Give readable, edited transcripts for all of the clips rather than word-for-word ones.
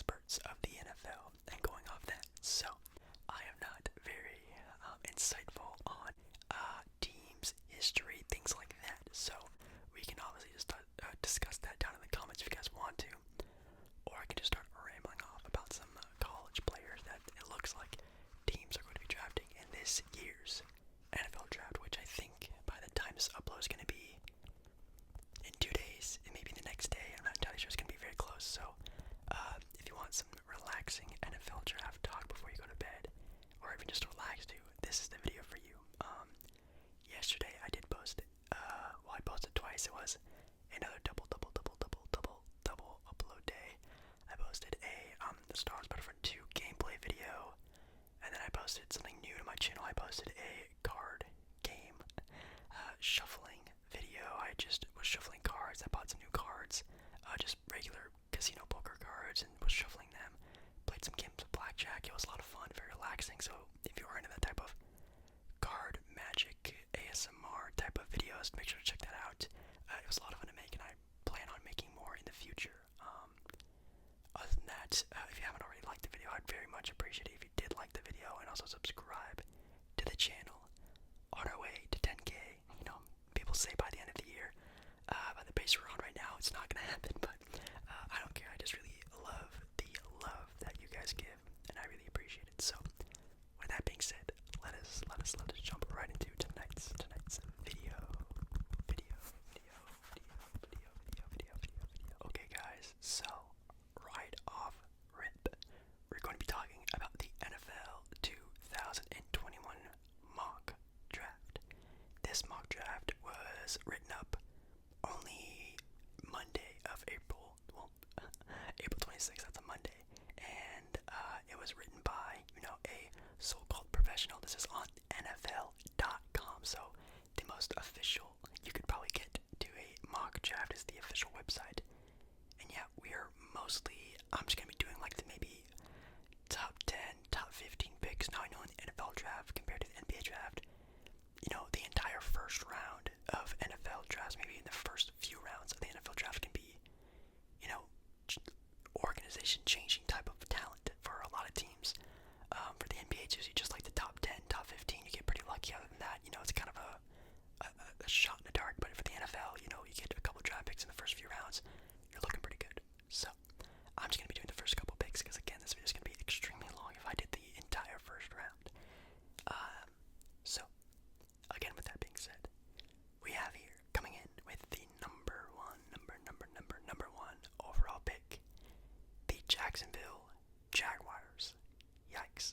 experts of the NFL and going off that. So, I am not very insightful on teams, history, things like that. So, we can obviously just discuss that down in the comments if you guys want to. Or I can just start rambling off about some college players that it looks like teams are going to be drafting in this year's NFL draft, which I think by the time this upload is going to be in 2 days, and maybe the next day. I'm not entirely sure, it's going to be very close. So, if you want some relaxing NFL draft talk before you go to bed, or even just relax too, this is the video for you. Yesterday I did post it. I posted twice. It was another double upload day. I posted a the Star Wars Battlefront 2 gameplay video, and then I posted something new to my channel. I posted a card game shuffling video. I just was shuffling cards. I bought some new cards, just regular casino poker cards, and was shuffling them. Played some games of blackjack. It was a lot of fun, very relaxing. So if you are into that type of card magic ASMR type of videos, make sure to check that out. It was a lot of fun to make, and I plan on making more in the future. Other than that, if you haven't already liked the video, I'd very much appreciate it if you did like the video, and also subscribe to the channel. On our way to 10K, you know, people say by the end of the year, by the pace we're on right now, it's not gonna happen, but I don't care. I just really love the love that you guys give, and I really appreciate it. So, with that being said, let us jump right into tonight's video. Okay, guys, so right off rip, we're going to be talking about the NFL 2021 mock draft. This mock draft was written up only Monday of April, April 26th, that's a Monday, and it was written by, a so-called professional. This is on NFL.com, so the most official you could probably get to a mock draft is the official website. And yeah, we are mostly, I'm just going to be doing like the maybe top 10, top 15 picks. Now I know in the NFL draft compared to the NBA draft, the entire first round of NFL drafts, maybe in the first few rounds of the NFL draft can be, organization changing type of talent for a lot of teams. For the NBA, it's usually just like the top 10, top 15. You get pretty lucky. Other than that, it's kind of a shot in the dark. But for the NFL, you get a couple draft picks in the first few rounds, you're looking pretty good. So, I'm just going to be doing the first couple picks because, again, this video is going to be extremely long if I did the entire first round. So, again, with that being said, we have here, coming in with the number one overall pick, the Jacksonville Jaguars. Yikes.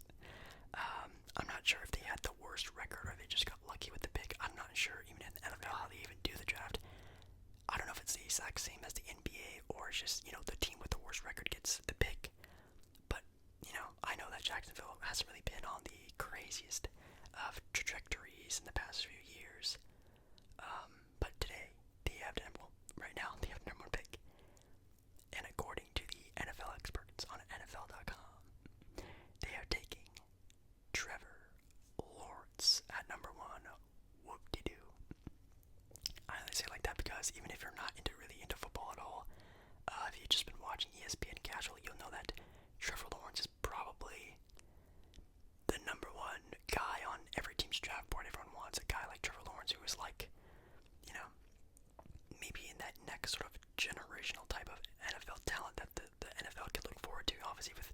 I'm not sure if they had the worst record or they just got lucky with the pick. I'm not sure even in the NFL how they even do the draft. I don't know if it's the exact same as the NBA or it's just, the team with the worst record gets the pick. But, I know that Jacksonville hasn't really been on the craziest of trajectories in the past few years. But today, right now, they have the number one pick. And according to the NFL experts on NFL.com, they are taking Trevor Lawrence at number one. Whoop-de-doo. I only say it like that because even if you're not really into football at all, if you've just been watching ESPN casually, you'll know that Trevor Lawrence is probably the number one guy on every team's draft board. Everyone wants a guy like Trevor Lawrence who is like, maybe in that next sort of generational type of NFL talent that the NFL could look forward to. Obviously with,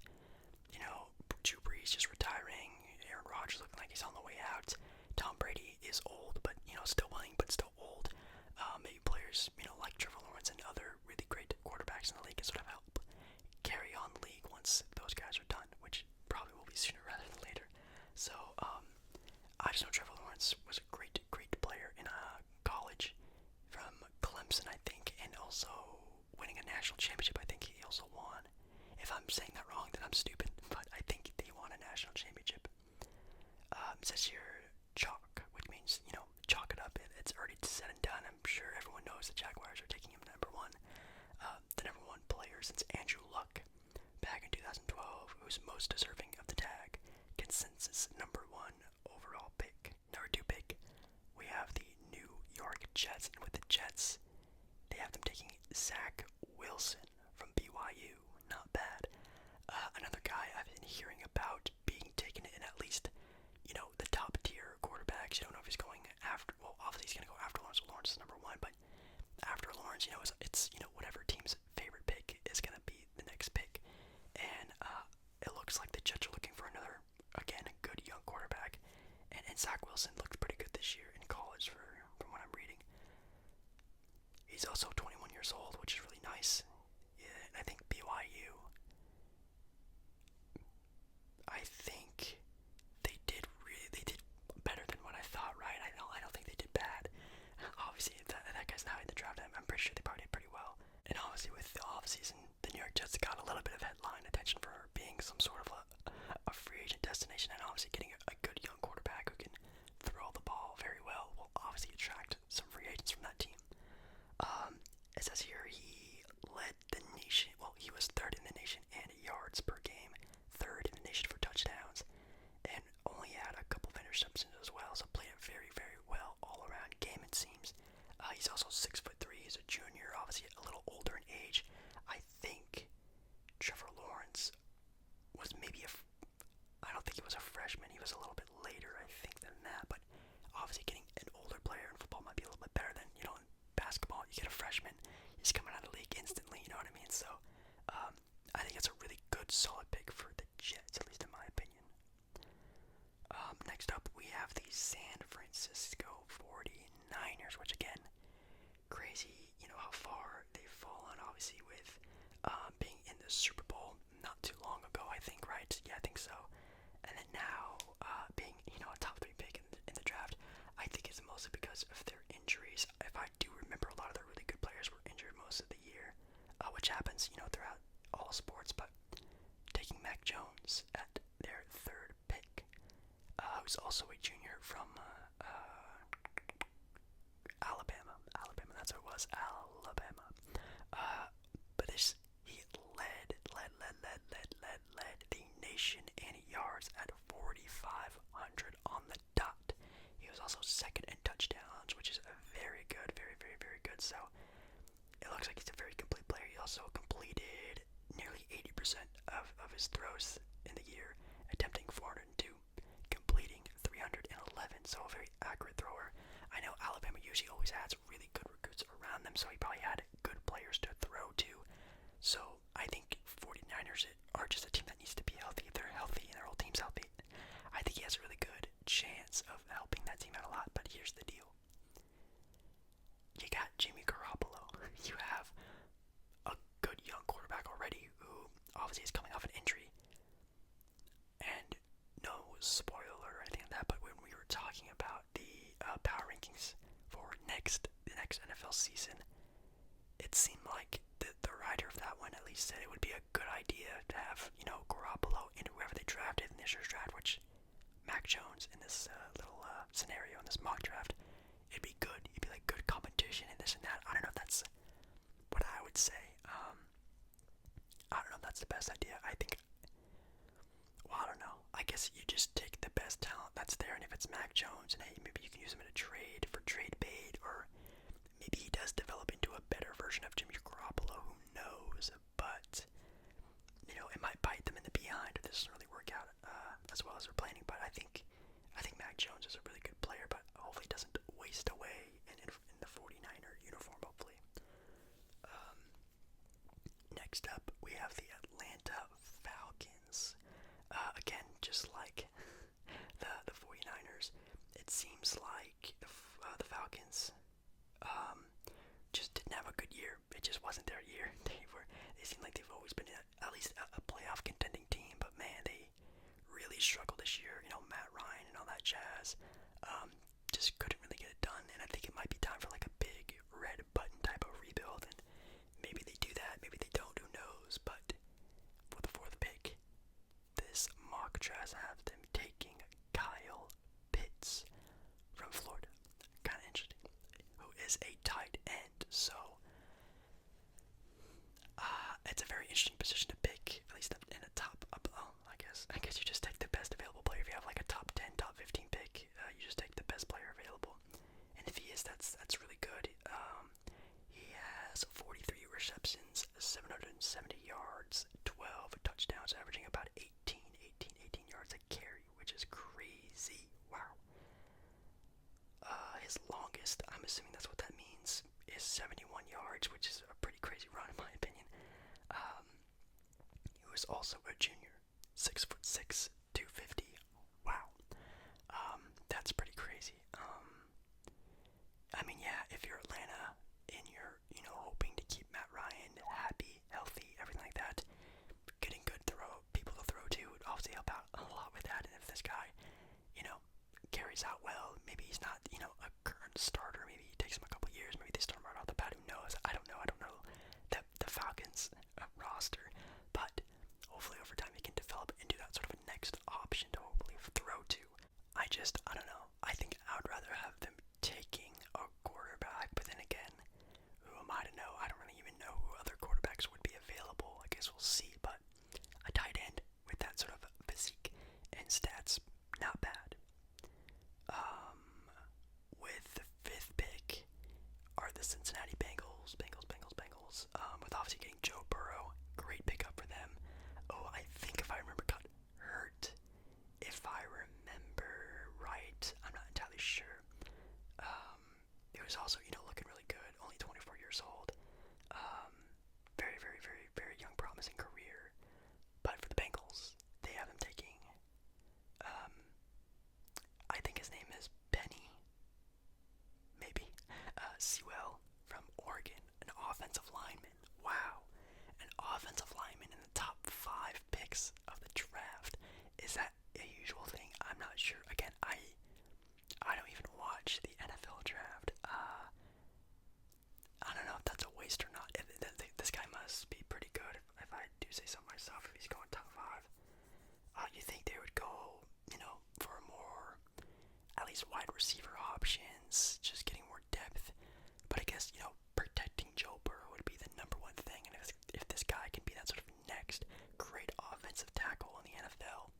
Drew Brees just retiring, Aaron Rodgers looking like he's on the way out. Tom Brady is old, but, still playing, but still old. Maybe players, like Trevor Lawrence and other really great quarterbacks in the league can sort of help carry on the league once those guys are done, which probably will be sooner rather than later. So, I just know Trevor Lawrence was a great player in college from Clemson, I think, and also winning a national championship. I think he also won. If I'm saying that wrong, then I'm stupid, but I think he won a national championship. It says here chalk, which means, chalk it up. It's already said and done. I'm sure everyone knows the Jaguars are taking him number one. The number one player since Andrew Luck back in 2012, who's most deserving of the tag. Consensus number one overall pick. Number two pick, we have the New York Jets, and with the Jets, they have them taking Zach Wilson from BYU. Not bad. Lawrence, it's whatever team's favorite pick is gonna be the next pick, and it looks like the Jets are looking for another, again, a good young quarterback, and Zach Wilson looked pretty good this year in college from what I'm reading. He's also 21 years old, which is really nice. Yeah, and I think BYU, I think they did better than what I thought, right? I don't think they did bad. Obviously, that guy's not in the draft. I'm pretty sure they probably did pretty well. And obviously, with the offseason, the New York Jets got a little bit of headline attention for being some sort of a free agent destination, and obviously getting a good young quarterback who can throw the ball very well will obviously attract some free agents from that team. It says here he led the nation. Well, he was third in the nation in yards per game, third in the nation for touchdowns, and only had a couple of interceptions as well. So played a very, very well all-around game, it seems. He's also 6'3". He's a junior, obviously a little older in age. I think Trevor Lawrence was maybe I don't think he was a freshman. He was a little bit later, I think, than that. But obviously, getting an older player in football might be a little bit better than in basketball. You get a freshman, he's coming out of the league instantly. You know what I mean? So I think it's a really good, solid pick for the Jets, at least in my opinion. Next up, we have the San Francisco 49ers, which again, crazy, how far they've fallen, obviously, with being in the Super Bowl not too long ago, I think, right? Yeah, I think so. And then now, being, a top 3 pick in the draft, I think it's mostly because of their injuries. If I do remember, a lot of their really good players were injured most of the year, which happens, throughout all sports, but taking Mac Jones at their 3rd pick, who's also a junior from Alabama, that's what it was, Alabama. But he led the nation in yards at 4,500 on the dot. He was also 2nd in touchdowns, which is a very good, very, very, very good. So it looks like he's a very complete player. He also completed nearly 80% of his throws in the year, attempting 402, completing 311. So a very accurate thrower. I know Alabama usually always has really good recruits around them, so he probably had good players to throw to. So I think 49ers are just a team that needs to be healthy. If they're healthy and their whole team's healthy, I think he has a really good chance of helping that team out a lot. But here's the deal. You got Jimmy Garoppolo. You have a good young quarterback already who obviously is coming off an injury. And no spoiler or anything like that, but when we were talking about the power rankings for the next NFL season, it seemed like the writer of that one at least said it would be a good idea to have, Garoppolo and whoever they drafted in this year's draft, which Mac Jones in this little scenario, in this mock draft, it'd be good. It'd be like good competition and this and that. I don't know if that's what I would say. I don't know if that's the best idea. I think, well, I don't know. I guess you just take the best talent that's there, and if it's Mac Jones, and hey, maybe you can use him in a trade for trade bait, or maybe he does develop into a better version of Jimmy Garoppolo, who knows, but, it might bite them in the behind if this doesn't really work out as well as they're planning. But I think Mac Jones is a really good player, but hopefully doesn't waste away in the 49er uniform, hopefully. Next up, we have the Atlanta Falcons. Again, just like the 49ers, it seems like the Falcons just didn't have a good year. It just wasn't their year. They seem like they've always been at least a playoff contending team, but man, they really struggled this year. Matt Ryan and all that jazz. Just couldn't really get it done, and I think it might be time for like a big red button type of rebuild, and maybe they do that, maybe they don't, who knows. But for the 4th pick, this mock draft has them taking Kyle Pitts from Florida. Kind of interesting. Who is a tight end. So it's a very interesting position to pick, at least in the top. I guess you just take the best available player. If you have like a top 10, top 15 pick, you just take the best player available. And if he is, that's really good. He has 43 receptions, 770 yards, 12 touchdowns, averaging about 18 yards a carry, which is crazy. Wow. His longest, I'm assuming that's what that means, is 71 yards, which is a pretty crazy run in my opinion. He was also a junior, 6'6", 250. Wow, that's pretty crazy. I mean, yeah, if you're Atlanta and you're, hoping to keep Matt Ryan happy, healthy, everything like that, getting good people to throw to would obviously help out a lot with that. And if this guy, carries out well, maybe he's not, a current starter, maybe he takes him a couple years, maybe they start him right off the bat, who knows? I don't know the Falcons roster, but hopefully over time he can develop into that sort of next option to hopefully throw to. I don't know. I think I would rather have them taking a quarterback, but then again, who am I to know? I don't really even know who other quarterbacks would be available. I guess we'll see, but a tight end with that sort of physique and stats, not bad. With the 5th pick are the Cincinnati Bengals. With obviously getting Joe Burrow, great pickup for them. Oh, I think if I remember, got hurt. If I remember right, I'm not entirely sure. It was also, looking really good. Only 24 years old. Very, very, very, very young, promising career. But for the Bengals, they have him taking. I think his name is Penny. Maybe. Sewell from Oregon, an offensive lineman. Wow. An offensive lineman in the top 5 picks of the draft. Is that a usual thing? I'm not sure. Again, I don't even watch the NFL draft. I don't know if that's a waste or not. This guy must be pretty good, if I do say so myself, if he's going top 5. You think they would go, for more, at least wide receiver options, just getting more depth. But I guess, protecting Joe Burrow would be the number one thing. And if this guy can be that sort of next great offensive tackle in the NFL,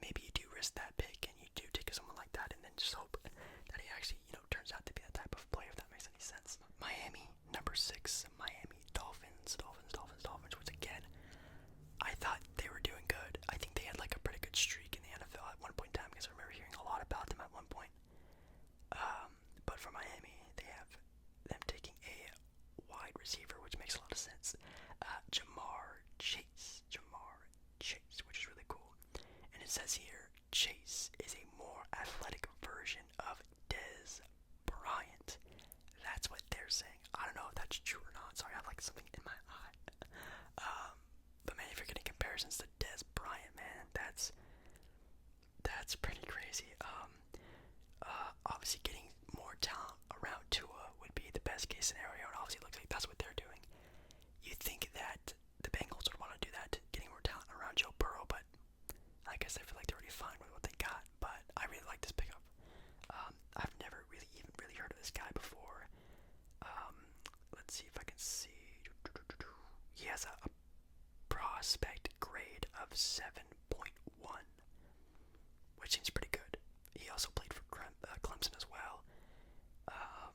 maybe you do risk that pick and you do take someone like that and then just hope that he actually, turns out to be that type of player, if that makes any sense. Miami, number 6, Miami Dolphins, which again, I thought they were doing good. I think they had like a pretty good streak in the NFL at one point in time, because I remember hearing a lot about them at one point. But for Miami, they have them taking a wide receiver, which makes a lot of sense. Jamar Chase, which is really cool. And it says here, Chase is a more athletic version of Dez Bryant. That's what they're saying. I don't know if that's true or not. Sorry, I have like something in my eye. But man, if you're getting comparisons to Dez Bryant, man, that's pretty crazy. Obviously getting more talent around Tua would be the best case scenario, and obviously it looks like that's what they're doing. You think that the Bengals would want to do that, getting more talent around Joe Burrow, but I guess I feel like they're already fine with what they got. But I really like this pickup. I've never really heard of this guy before. Let's see if I can see. He has a prospect grade of 7.1, which seems pretty good. He also played for Clemson as well.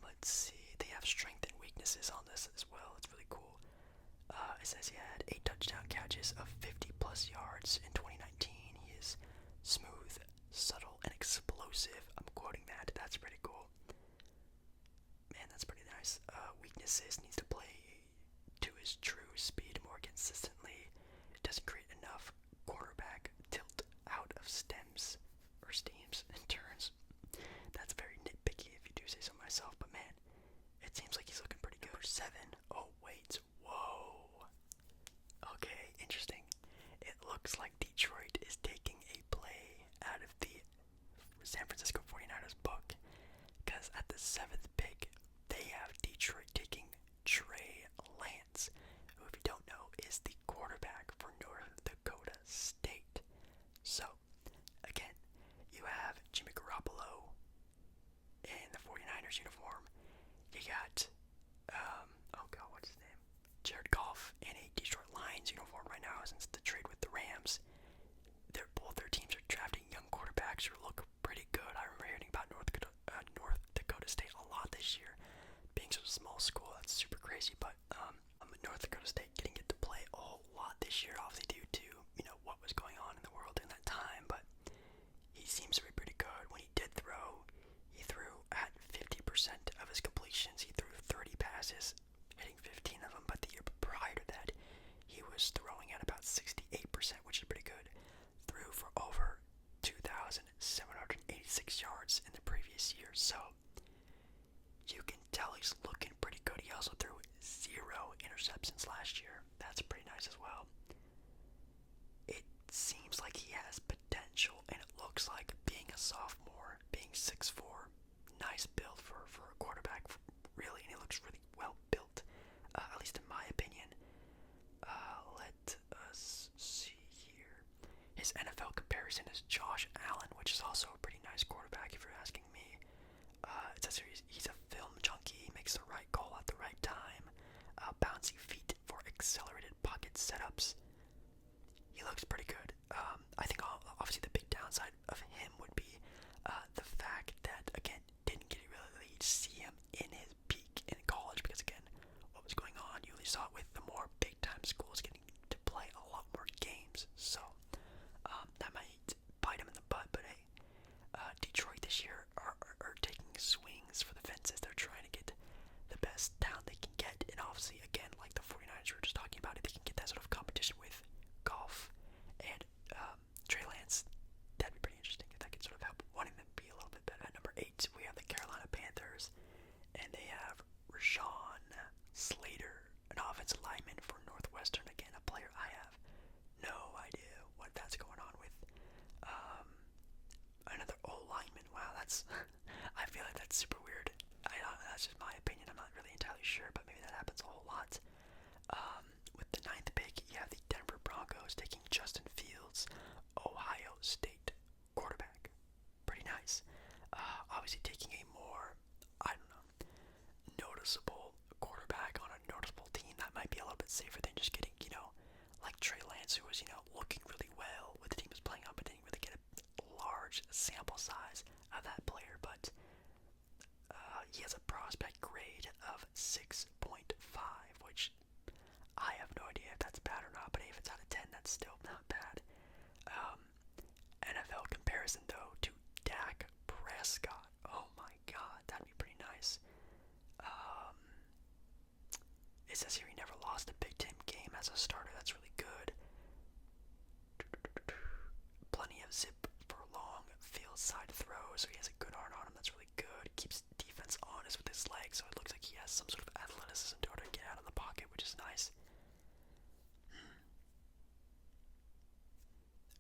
Let's see. They have strength and weaknesses on this as well. It's really cool. It says he had 8 touchdown catches of 50-plus yards in 2019. He is smooth, subtle, and explosive. I'm quoting that. That's pretty cool. Man, that's pretty nice. Weaknesses: needs to play to his true speed more consistently. It doesn't create enough quarterback tilt out of steams and turns. That's very nitpicky, if you do say so myself, but man, it seems like he's looking pretty good. Number 7. Oh wait, whoa. Okay, interesting. It looks like Detroit is taking a play out of the San Francisco 49ers book, because at the 7th pick, they have Detroit taking Trey Lance, who, if you don't know, is the quarterback for North Dakota State. So, again, you have Jimmy Garoppolo in the 49ers uniform. You got, what's his name? Jared Goff in a Detroit Lions uniform right now, since the trade with the Rams. Both their teams are drafting young quarterbacks who look pretty good. I remember hearing about North Dakota State a lot this year. Being such a small school, that's super crazy, but North Dakota State didn't get to play a whole lot this year, obviously due to, what was going on in the world in that time, but he seems to be pretty good. When he did throw, he threw at 50% of his completions. He threw 30 passes comparison is Josh Allen, which is also a pretty nice quarterback if you're asking me. It says here he's a film junkie, makes the right call at the right time, bouncy feet for accelerated pocket setups. He looks pretty good. I think obviously the big downside of him would be the fact that, again, didn't get really see him in his peak in college because, again, what was going on, you only saw it with the more big-time schools getting to play a lot more games. So that might bite him in the butt, but hey, Detroit this year are taking swings for the fences. They're trying to get the best talent they can get, and obviously, again, like the 49ers we were just talking about, if they can get that sort of competition with Goff and Trey Lance, that'd be pretty interesting if that could sort of help wanting them to be a little bit better. At number 8, we have the Carolina Panthers, and they have Rashawn Slater, an offensive lineman for Northwestern. Again, a player I have no idea what that's going on with. Another old lineman. Wow, that's I feel like that's super weird. That's just my opinion. I'm not really entirely sure, but maybe that happens a whole lot. With the 9th pick, you have the Denver Broncos taking Justin Fields, Ohio State quarterback. Pretty nice. Obviously taking a more, I don't know, noticeable quarterback on a noticeable team. That might be a little bit safer than just getting, like Trey Lance, who was, looking really well with the team was playing on, but didn't really get a large sample size of that player. But he has a prospect grade of 6.5, which I have no idea if that's bad or not, but if it's out of 10, that's still not bad. NFL comparison, though, to Dak Prescott. Oh my god, that'd be pretty nice. It says here he never lost a Big Ten game as a starter. That's really good. Plenty of zip for long field side throws, so he has a good arm on him. That's really good. Keeps defense honest with his legs, so it looks like he has some sort of athleticism to get out of the pocket, which is nice.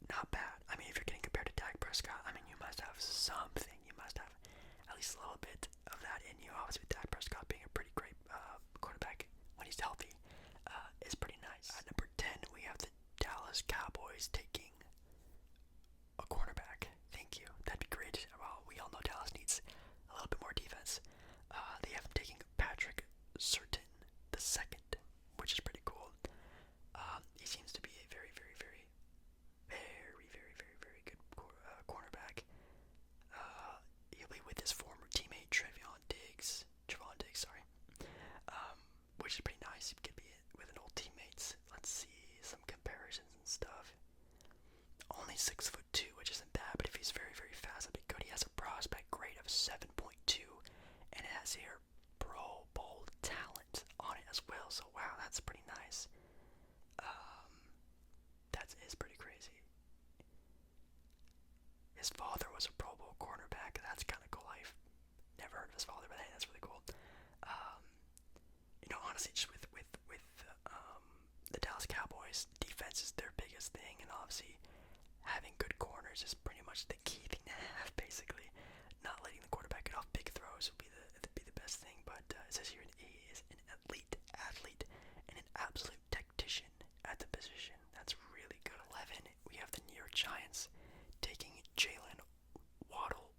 Not bad. I mean, if you're getting compared to Dak Prescott, I mean, you must have something. You must have at least a little bit of that in you. Obviously, with Dak Prescott being a pretty great quarterback when he's healthy, is pretty nice. At number 10, we have the Dallas Cowboys taking a cornerback. Thank you. That'd be great. Well, we all know Dallas needs a little bit more defense. They have him taking Patrick Surtain the second, which is pretty cool. He seems to be a very, very, very, very, very, very, very good cornerback. He'll be with his former teammate Trevon Diggs, which is pretty nice. He could be with an old teammates. Let's see some comparisons and stuff. Only 6'2", which isn't bad, but if he's very, very fast, that'd be good. He has a prospect grade of 7.2, and it has here Pro Bowl talent on it as well. So wow, that's pretty nice. That is pretty crazy. His father was a Pro Bowl cornerback. That's kind of cool. I've never heard of his father, but hey, that's really cool. Honestly, just with the Dallas Cowboys, defense is their biggest thing, and obviously having good corners is pretty much the key thing to have. Basically, not letting the quarterback get off big throws would be the best thing. But it says here he is an elite athlete and an absolute tactician at the position. That's really good. 11, we have the New York Giants taking Jalen Waddle.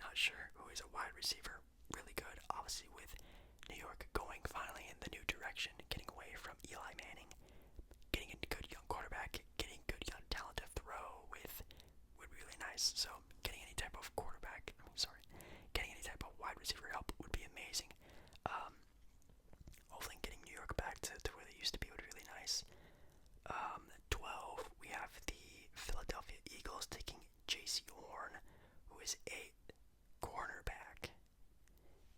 Not sure who is a wide receiver. Really good. Obviously, with New York going finally in the new direction, getting away from Eli Manning, getting a good young quarterback, getting good young talent to throw with would be really nice. So getting any type of getting any type of wide receiver help would be amazing. Hopefully getting New York back to where they used to be would be really nice. 12, we have the Philadelphia Eagles taking J.C. Horn, who is a cornerback.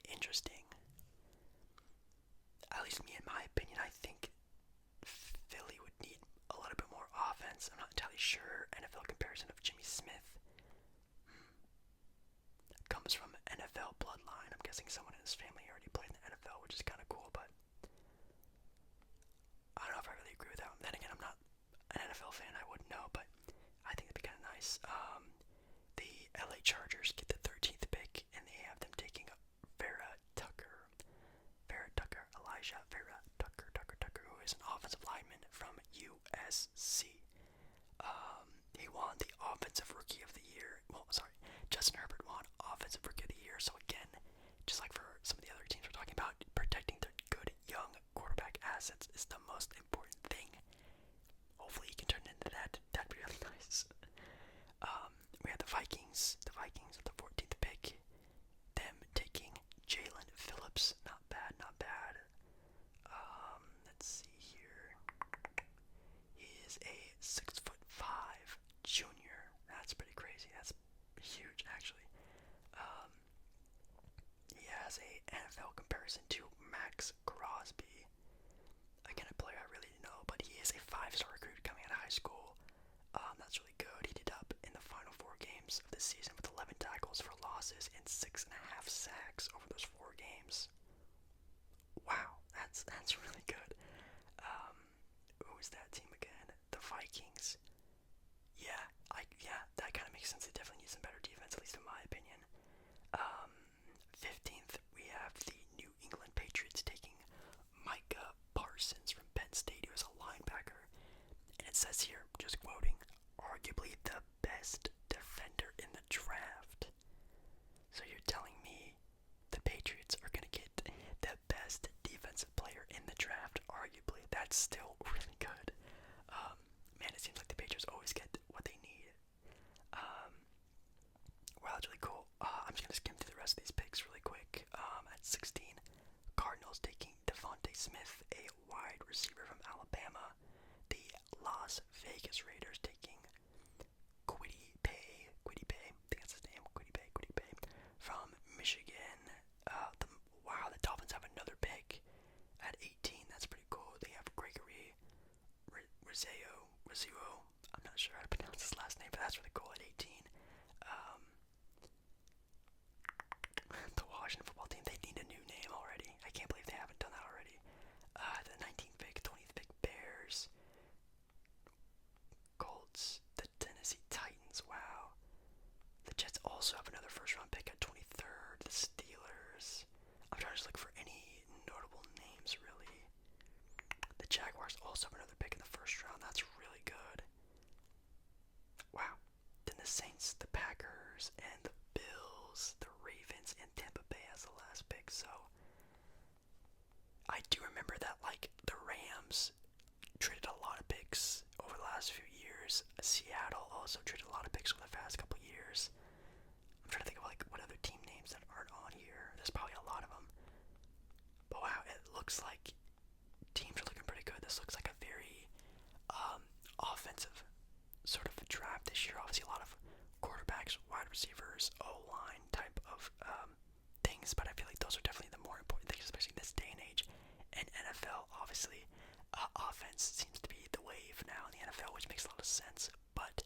Interesting. At least me, in my opinion, I think Philly would need a little bit more offense. I'm not entirely sure. NFL comparison of Jimmy Smith comes from NFL bloodline. I'm guessing someone in his family already played in the NFL, which is kind of cool, but I don't know if I really agree with that. Then again, I'm not an NFL fan. I wouldn't know, but I think it'd be kind of nice. The LA Chargers get the 13th pick, and they have them taking Elijah Vera Tucker, who is an offensive lineman from USC. He won the Offensive Rookie of the Year. Well, sorry, Justin Herbert won Offensive Rookie of the Year. So again, just like for some of the other teams we're talking about, protecting their good young quarterback assets is the most important thing. Hopefully he can turn into that. That'd be really nice. We have the Vikings. The Vikings at the 14th pick. Them taking Jalen Phillips. Not bad, not bad. Let's see here. He is a 6'5" junior. That's pretty crazy. That's huge, actually. He has a NFL comparison to Max Crosby. Again, a player I really didn't know, but he is a 5-star recruit coming out of high school. That's really good. He did up in the final 4 games of the season with 11 tackles for losses and 6.5 sacks over those 4 games. Wow, that's really good. Who is that team again? The Vikings. Yeah, that kind of makes sense. They definitely need some better defense, at least in my opinion. 15th, we have the New England Patriots taking Micah Parsons from Penn State, who is a linebacker. And it says here, just quoting, arguably the best defender in the draft. So you're telling me the Patriots are going to get the best defensive player in the draft, arguably. That's still really good. Man, it seems like the Patriots always get what they need. Wow, that's really cool. I'm just going to skim through the rest of these picks really quick. At 16, Cardinals taking Devontae Smith, a wide receiver from Alabama. The Las Vegas Raiders taking Kwity Paye, I think that's his name, Kwity Paye, from Michigan. The Dolphins have another pick at 18. That's pretty cool. They have Gregory Rizzuo. I'm not sure how to pronounce his last name, but that's really cool at 18. The Washington football team, they need a new name already. I can't believe they haven't done that already. The 19th pick, 20th pick, Bears. Colts, the Tennessee Titans, wow. The Jets also have another first-round pick at 23rd. The Steelers. I'm trying to just look for any notable names, really. The Jaguars also have another pick in the first round. That's really good. Wow. Then the Saints, the Packers, and the Bills, the Ravens, and Tampa Bay as the last pick. So I do remember that, like, the Rams traded a lot of picks over the last few years. Seattle also traded a lot of picks over the past couple years. I'm trying to think of, like, what other team names that aren't on here. There's probably a lot of them. But wow, it looks like teams are looking pretty good. This looks like a very offensive sort of a draft this year. Obviously, a lot of quarterbacks, wide receivers, O-line type of things, but I feel like those are definitely the more important things, especially in this day and age. And NFL, obviously, offense seems to be the wave now in the NFL, which makes a lot of sense, but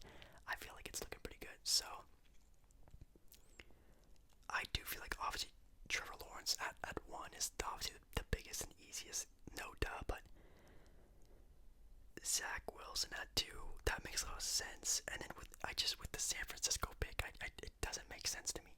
I feel like it's looking pretty good. So I do feel like, obviously, Trevor Lawrence at 1 is obviously the biggest and easiest, no duh, but Zach Wilson at 2, that makes a lot of sense. And then with the San Francisco pick, it doesn't make sense to me.